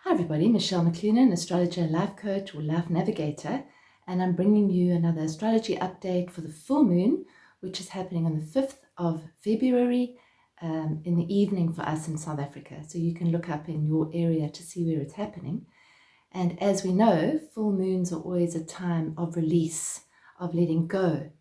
Hi everybody, Michelle McClunan, astrologer, life coach or life navigator, and I'm bringing you another astrology update for the full moon, which is happening on the 5th of February in the evening for us in South Africa. So you can look up in your area to see where it's happening. And as we know, full moons are always a time of release, of letting go.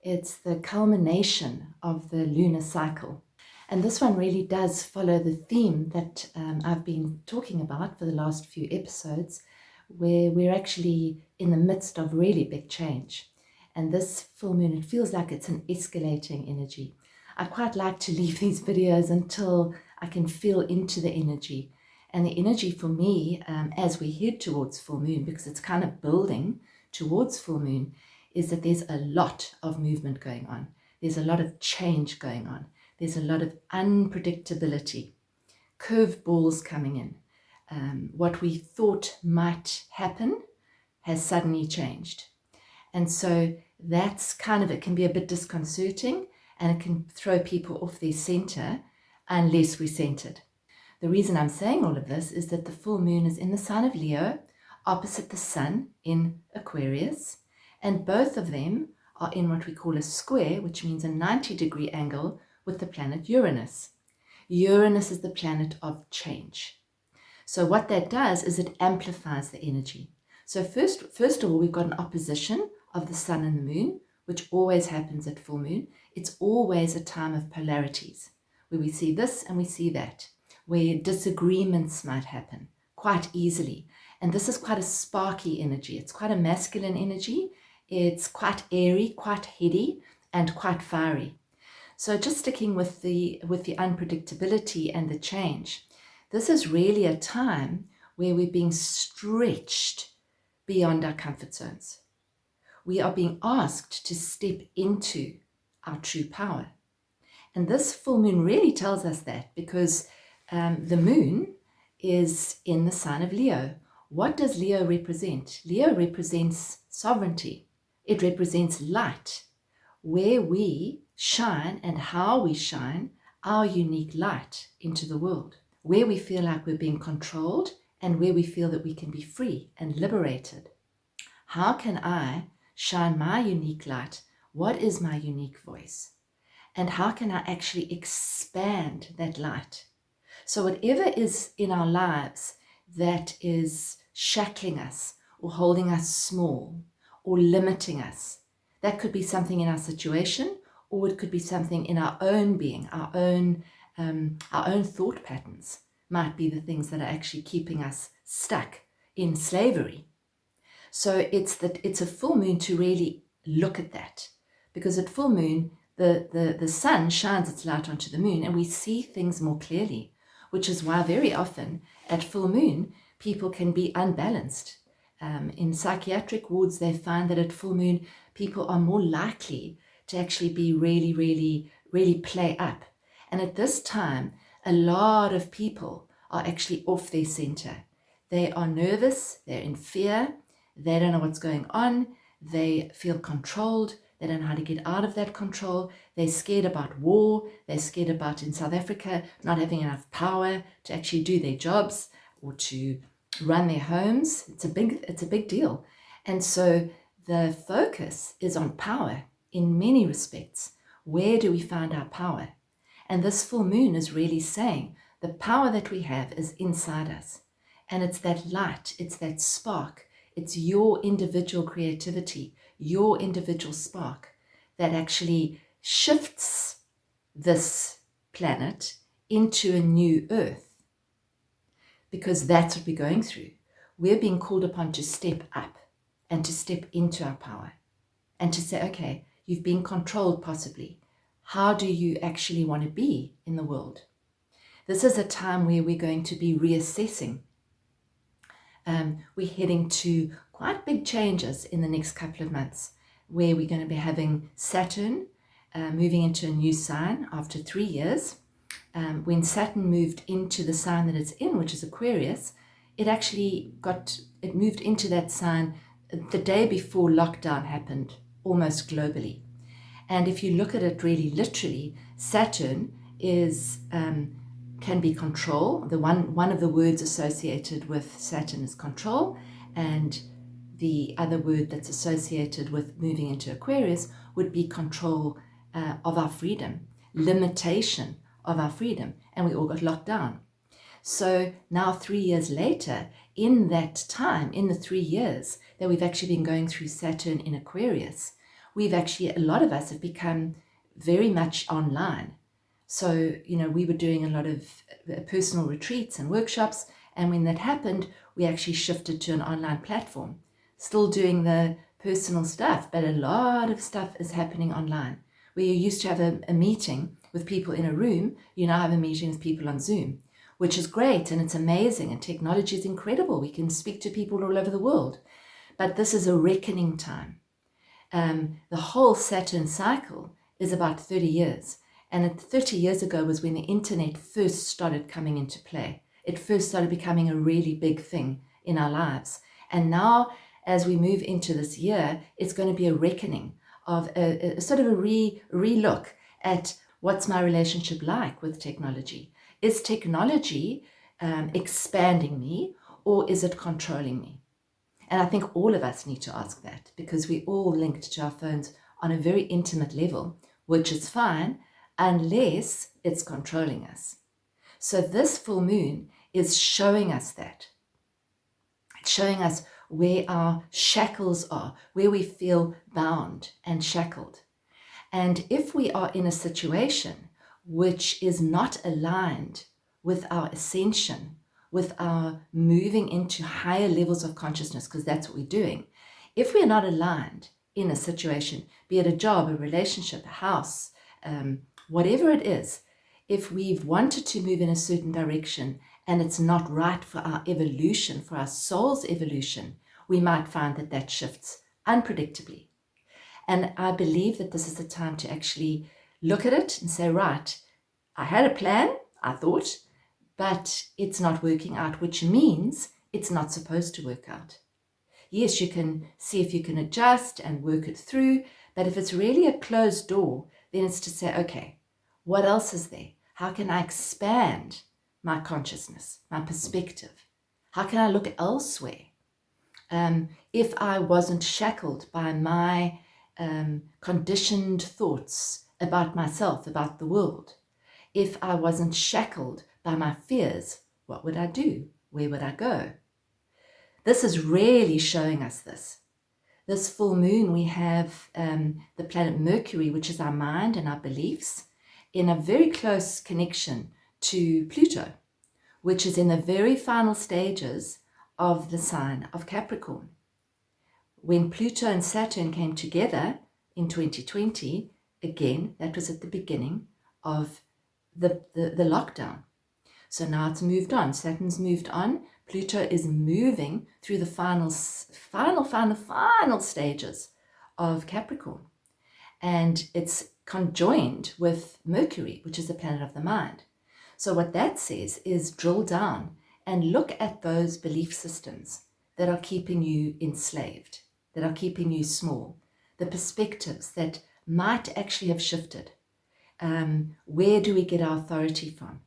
It's the culmination of the lunar cycle. And this one really does follow the theme that I've been talking about for the last few episodes, where we're actually in the midst of really big change. And this full moon, it feels like it's an escalating energy. I quite like to leave these videos until I can feel into the energy. And the energy for me, as we head towards full moon, because it's kind of building towards full moon, is that there's a lot of movement going on. There's a lot of change going on. There's a lot of unpredictability, curveballs coming in. What we thought might happen has suddenly changed. And so that's kind of, it can be a bit disconcerting and it can throw people off their center unless we're centered. The reason I'm saying all of this is that the full moon is in the sign of Leo, opposite the sun in Aquarius, and both of them are in what we call a square, which means a 90-degree angle with the planet Uranus. Uranus is the planet of change. So what that does is it amplifies the energy. So first of all, we've got an opposition of the sun and the moon, which always happens at full moon. It's always a time of polarities, where we see this and we see that, where disagreements might happen quite easily. And this is quite a sparky energy. It's quite a masculine energy. It's quite airy, quite heady, and quite fiery. So just sticking with the unpredictability and the change, this is really a time where we're being stretched beyond our comfort zones. We are being asked to step into our true power. And this full moon really tells us that, because the moon is in the sign of Leo. What does Leo represent? Leo represents sovereignty. It represents light, where we shine and how we shine our unique light into the world, where we feel like we're being controlled and where we feel that we can be free and liberated. How can I shine my unique light? What is my unique voice? And how can I actually expand that light? So whatever is in our lives that is shackling us or holding us small or limiting us, that could be something in our situation, or it could be something in our own being, our own thought patterns might be the things that are actually keeping us stuck in slavery. So it's a full moon to really look at that, because at full moon, the sun shines its light onto the moon and we see things more clearly, which is why very often at full moon, people can be unbalanced. In psychiatric wards, they find that at full moon, people are more likely to actually be really, really, really play up. And at this time, a lot of people are actually off their center. They are nervous, they're in fear, they don't know what's going on, they feel controlled, they don't know how to get out of that control, they're scared about war, they're scared about, in South Africa, not having enough power to actually do their jobs or to run their homes. It's a big deal. And so the focus is on power in many respects. Where do we find our power? And this full moon is really saying the power that we have is inside us. And it's that light, it's that spark, it's your individual creativity, your individual spark that actually shifts this planet into a new earth. Because that's what we're going through. We're being called upon to step up and to step into our power and to say, okay, you've been controlled possibly. How do you actually want to be in the world? This is a time where we're going to be reassessing. We're heading to quite big changes in the next couple of months, where we're going to be having Saturn moving into a new sign after 3 years. When Saturn moved into the sign that it's in, which is Aquarius, it moved into that sign the day before lockdown happened, almost globally. And if you look at it really literally, Saturn is can be control. One of the words associated with Saturn is control, and the other word that's associated with moving into Aquarius would be control of our freedom, limitation of our freedom, and we all got locked down. So now 3 years later, in that time, in the 3 years that we've actually been going through Saturn in Aquarius, we've actually, a lot of us have become very much online. So, we were doing a lot of personal retreats and workshops, and when that happened, we actually shifted to an online platform. Still doing the personal stuff, but a lot of stuff is happening online. Where you used to have a meeting with people in a room, you now have a meeting with people on Zoom, which is great, and it's amazing, and technology is incredible. We can speak to people all over the world. But this is a reckoning time. The whole Saturn cycle is about 30 years. And 30 years ago was when the internet first started coming into play. It first started becoming a really big thing in our lives. And now, as we move into this year, it's going to be a reckoning of a sort of a re-look at what's my relationship like with technology. Is technology expanding me, or is it controlling me? And I think all of us need to ask that, because we're all linked to our phones on a very intimate level, which is fine, unless it's controlling us. So this full moon is showing us that. It's showing us where our shackles are, where we feel bound and shackled. And if we are in a situation which is not aligned with our ascension, with our moving into higher levels of consciousness, because that's what we're doing, if we're not aligned in a situation, be it a job, a relationship, a house, whatever it is, if we've wanted to move in a certain direction and it's not right for our evolution, for our soul's evolution, we might find that that shifts unpredictably. And I believe that this is the time to actually look at it and say, right, I had a plan, I thought, but it's not working out, which means it's not supposed to work out. Yes, you can see if you can adjust and work it through, but if it's really a closed door, then it's to say, okay, what else is there? How can I expand my consciousness, my perspective? How can I look elsewhere? If I wasn't shackled by my conditioned thoughts about myself, about the world, if I wasn't shackled by my fears, what would I do? Where would I go? This is really showing us this. This full moon, we have the planet Mercury, which is our mind and our beliefs, in a very close connection to Pluto, which is in the very final stages of the sign of Capricorn. When Pluto and Saturn came together in 2020, again, that was at the beginning of the lockdown. So now it's moved on. Saturn's moved on. Pluto is moving through the final stages of Capricorn. And it's conjoined with Mercury, which is the planet of the mind. So what that says is drill down and look at those belief systems that are keeping you enslaved, that are keeping you small, the perspectives that might actually have shifted. Where do we get our authority from?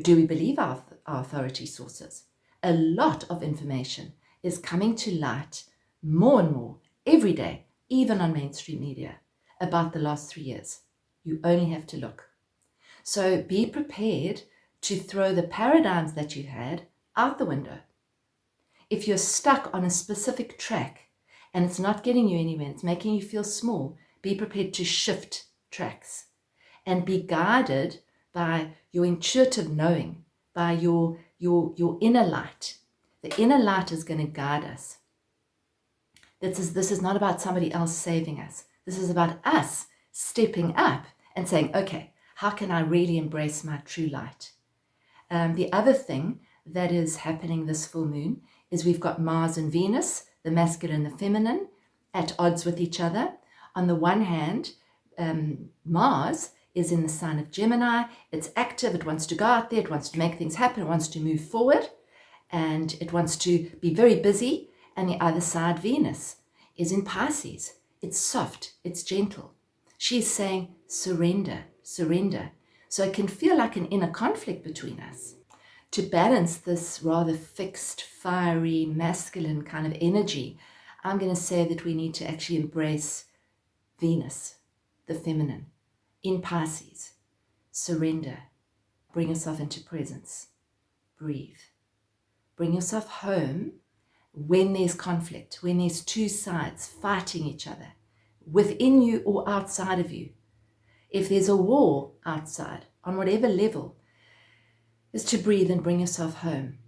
Do we believe our authority sources? A lot of information is coming to light more and more every day, even on mainstream media, about the last 3 years. You only have to look. So be prepared to throw the paradigms that you had out the window. If you're stuck on a specific track and it's not getting you anywhere, it's making you feel small, be prepared to shift tracks and be guided by your intuitive knowing, by your inner light. The inner light is going to guide us. This is not about somebody else saving us. This is about us stepping up and saying, okay, how can I really embrace my true light? The other thing that is happening this full moon is we've got Mars and Venus, the masculine and the feminine, at odds with each other. On the one hand, Mars is in the sign of Gemini. It's active. It wants to go out there. It wants to make things happen. It wants to move forward. And it wants to be very busy. And the other side, Venus, is in Pisces. It's soft. It's gentle. She's saying, surrender, surrender. So it can feel like an inner conflict between us. To balance this rather fixed, fiery, masculine kind of energy, I'm going to say that we need to actually embrace Venus, the feminine, in Pisces. Surrender. Bring yourself into presence. Breathe. Bring yourself home when there's conflict, when there's two sides fighting each other, within you or outside of you. If there's a war outside, on whatever level, is to breathe and bring yourself home.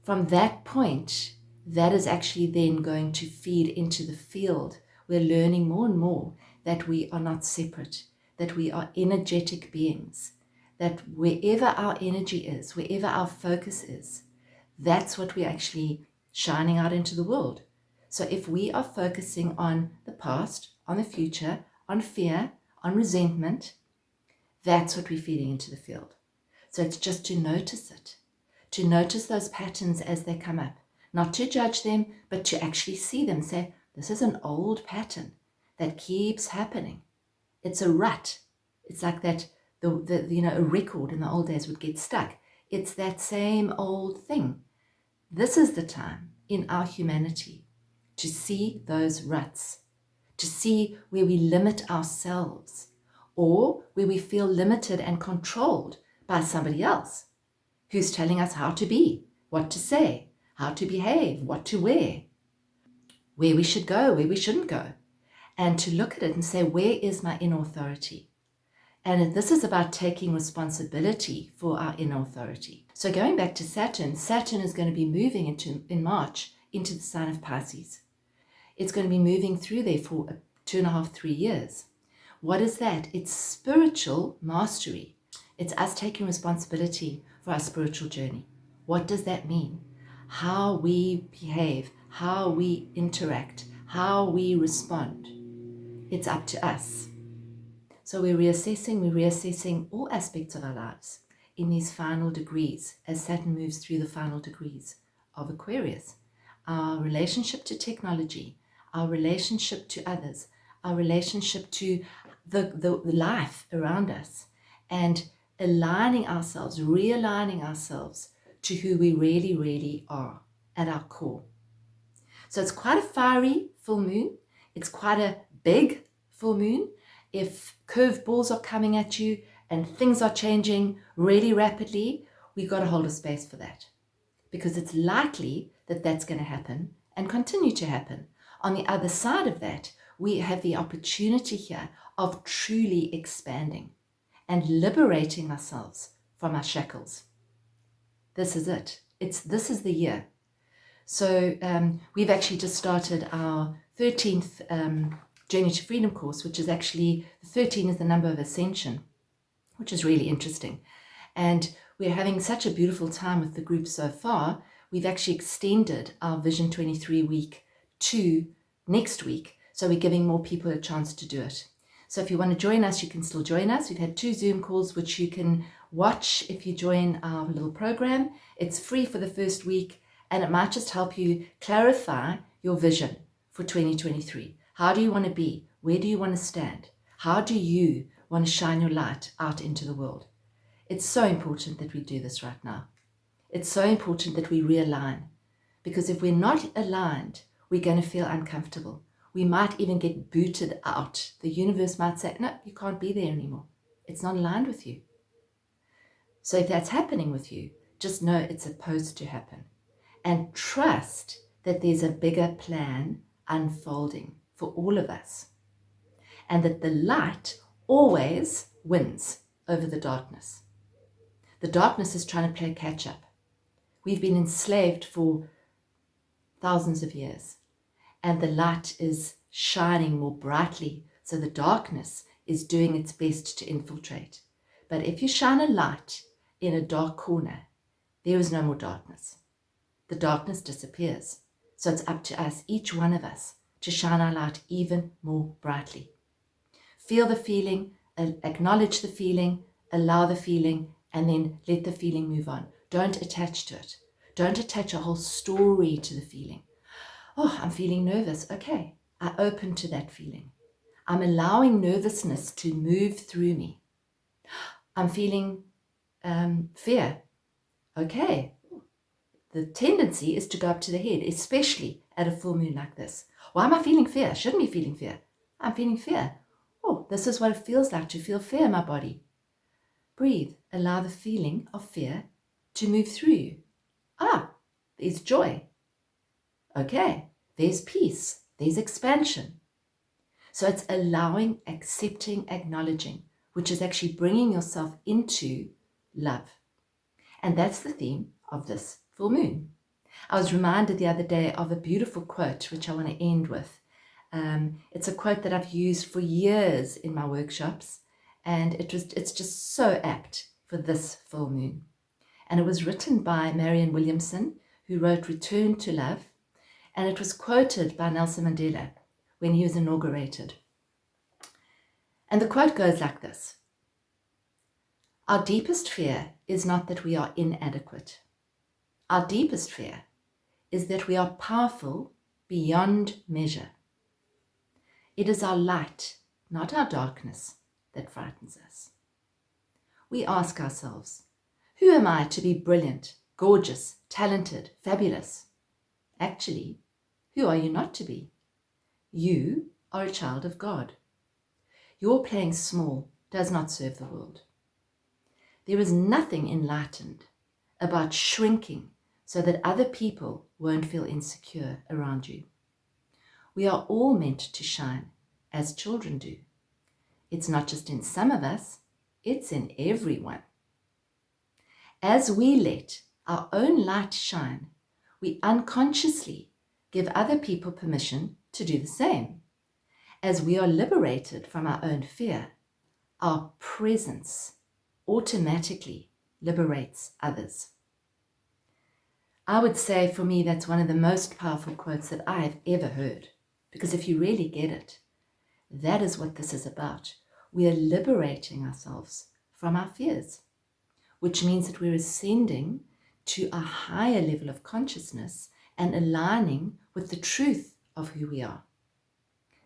From that point, that is actually then going to feed into the field. We're learning more and more that we are not separate, that we are energetic beings, that wherever our energy is, wherever our focus is, that's what we're actually shining out into the world. So if we are focusing on the past, on the future, on fear, on resentment, that's what we're feeding into the field. So it's just to notice it, to notice those patterns as they come up, not to judge them, but to actually see them, say, this is an old pattern that keeps happening. It's a rut. It's like that, a record in the old days would get stuck. It's that same old thing. This is the time in our humanity to see those ruts, to see where we limit ourselves or where we feel limited and controlled by somebody else who's telling us how to be, what to say, how to behave, what to wear, where we should go, where we shouldn't go, and to look at it and say, where is my inner authority? And this is about taking responsibility for our inner authority. So going back to Saturn, Saturn is going to be moving in March into the sign of Pisces. It's going to be moving through there for 2.5, 3 years. What is that? It's spiritual mastery. It's us taking responsibility for our spiritual journey. What does that mean? How we behave, how we interact, how we respond. It's up to us. So we're reassessing all aspects of our lives in these final degrees as Saturn moves through the final degrees of Aquarius. Our relationship to technology, our relationship to others, our relationship to the life around us, and aligning ourselves, realigning ourselves to who we really, really are at our core. So it's quite a fiery full moon. It's quite a big full moon. If curveballs are coming at you and things are changing really rapidly, we've got to hold a space for that, because it's likely that that's going to happen and continue to happen. On the other side of that, we have the opportunity here of truly expanding and liberating ourselves from our shackles. This is it. This is the year. So we've actually just started our 13th Journey to Freedom course, which is actually, 13 is the number of ascension, which is really interesting. And we're having such a beautiful time with the group so far. We've actually extended our Vision 23 week to next week. So we're giving more people a chance to do it. So if you want to join us, you can still join us. We've had 2 Zoom calls, which you can watch if you join our little program. It's free for the first week, and it might just help you clarify your vision for 2023. How do you want to be? Where do you want to stand? How do you want to shine your light out into the world? It's so important that we do this right now. It's so important that we realign, because if we're not aligned, we're going to feel uncomfortable. We might even get booted out. The universe might say, no, you can't be there anymore. It's not aligned with you. So if that's happening with you, just know it's supposed to happen. And trust that there's a bigger plan unfolding for all of us. And that the light always wins over the darkness. The darkness is trying to play catch up. We've been enslaved for thousands of years. And the light is shining more brightly. So the darkness is doing its best to infiltrate. But if you shine a light in a dark corner, there is no more darkness. The darkness disappears. So it's up to us, each one of us, to shine our light even more brightly. Feel the feeling, acknowledge the feeling, allow the feeling, and then let the feeling move on. Don't attach to it. Don't attach a whole story to the feeling. Oh, I'm feeling nervous. Okay, I open to that feeling. I'm allowing nervousness to move through me. I'm feeling fear. Okay, the tendency is to go up to the head, especially at a full moon like this. Why am I feeling fear? Shouldn't be feeling fear. I'm feeling fear. Oh, this is what it feels like to feel fear in my body. Breathe. Allow the feeling of fear to move through you. Ah, there's joy. Okay, there's peace. There's expansion. So it's allowing, accepting, acknowledging, which is actually bringing yourself into love. And that's the theme of this full moon. I was reminded the other day of a beautiful quote, which I want to end with. It's a quote that I've used for years in my workshops, and it's just so apt for this full moon. And it was written by Marianne Williamson, who wrote Return to Love, and it was quoted by Nelson Mandela when he was inaugurated. And the quote goes like this: "Our deepest fear is not that we are inadequate. Our deepest fear is that we are powerful beyond measure. It is our light, not our darkness, that frightens us." We ask ourselves, who am I to be brilliant, gorgeous, talented, fabulous? Actually, who are you not to be? You are a child of God. Your playing small does not serve the world. There is nothing enlightened about shrinking so that other people won't feel insecure around you. We are all meant to shine as children do. It's not just in some of us, it's in everyone. As we let our own light shine, we unconsciously give other people permission to do the same. As we are liberated from our own fear, our presence automatically liberates others. I would say for me that's one of the most powerful quotes that I have ever heard, because if you really get it, that is what this is about. We are liberating ourselves from our fears, which means that we're ascending to a higher level of consciousness and aligning with the truth of who we are.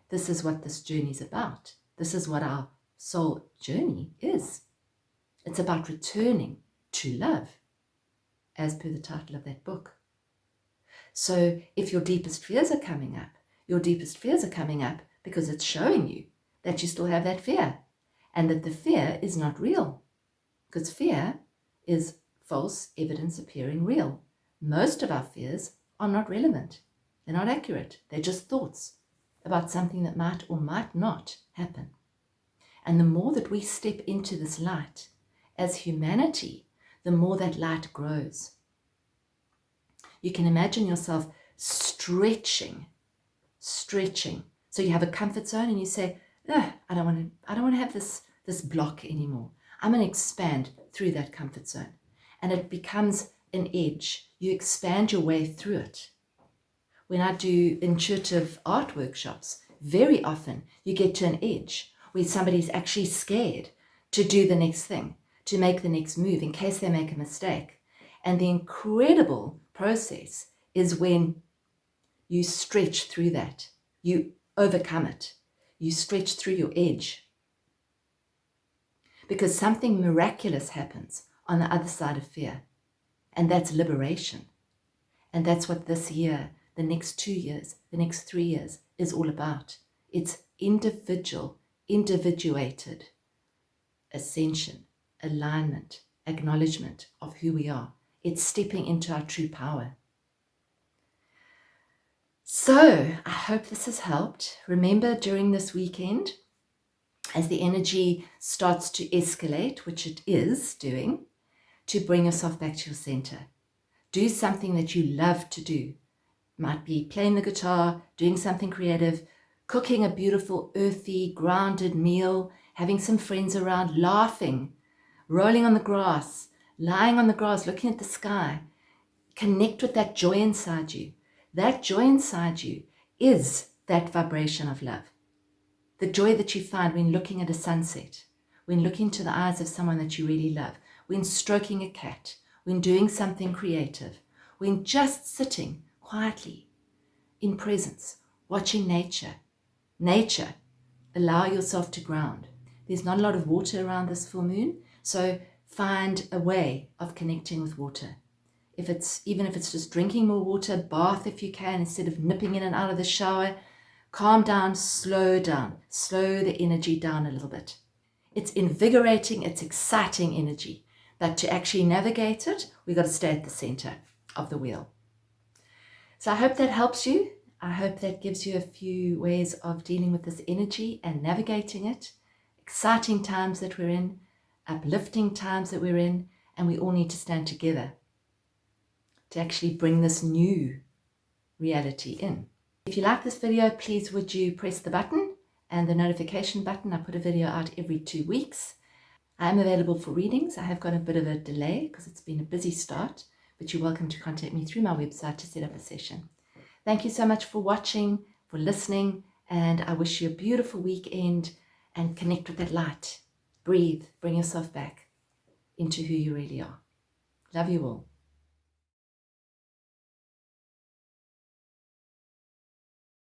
This is what this journey is about. This is what our soul journey is. It's about returning to love, as per the title of that book. So if your deepest fears are coming up, your deepest fears are coming up because it's showing you that you still have that fear and that the fear is not real, because fear is false evidence appearing real. Most of our fears are not relevant. They're not accurate. They're just thoughts about something that might or might not happen. And the more that we step into this light as humanity, the more that light grows. You can imagine yourself stretching. So you have a comfort zone and you say, I don't want to have this block anymore. I'm going to expand through that comfort zone. And it becomes an edge. You expand your way through it. When I do intuitive art workshops, very often you get to an edge where somebody's actually scared to do the next thing, to make the next move in case they make a mistake. And the incredible process is when you stretch through that, you overcome it, you stretch through your edge. Because something miraculous happens on the other side of fear, and that's liberation. And that's what this year, the next 2 years, the next 3 years is all about. It's individuated ascension, alignment, acknowledgement of who we are. It's stepping into our true power. So I hope this has helped. Remember, during this weekend, as the energy starts to escalate, which it is doing, to bring yourself back to your center. Do something that you love to do. Might be playing the guitar, doing something creative, cooking a beautiful, earthy, grounded meal, having some friends around, laughing, rolling on the grass, lying on the grass, looking at the sky. Connect with that joy inside you. That joy inside you is that vibration of love. The joy that you find when looking at a sunset, when looking into the eyes of someone that you really love, when stroking a cat, when doing something creative, when just sitting quietly in presence, watching nature. Nature, allow yourself to ground. There's not a lot of water around this full moon, So find a way of connecting with water. Even if it's just drinking more water, bath if you can, instead of nipping in and out of the shower, calm down, slow the energy down a little bit. It's invigorating, it's exciting energy, but to actually navigate it, we've got to stay at the center of the wheel. So I hope that helps you. I hope that gives you a few ways of dealing with this energy and navigating it. Exciting times that we're in, uplifting times that we're in, and we all need to stand together to actually bring this new reality in. If you like this video, please would you press the button and the notification button. I put a video out every 2 weeks. I am available for readings. I have got a bit of a delay because it's been a busy start, but you're welcome to contact me through my website to set up a session. Thank you so much for watching, for listening, and I wish you a beautiful weekend and connect with that light. Breathe, bring yourself back into who you really are. Love you all.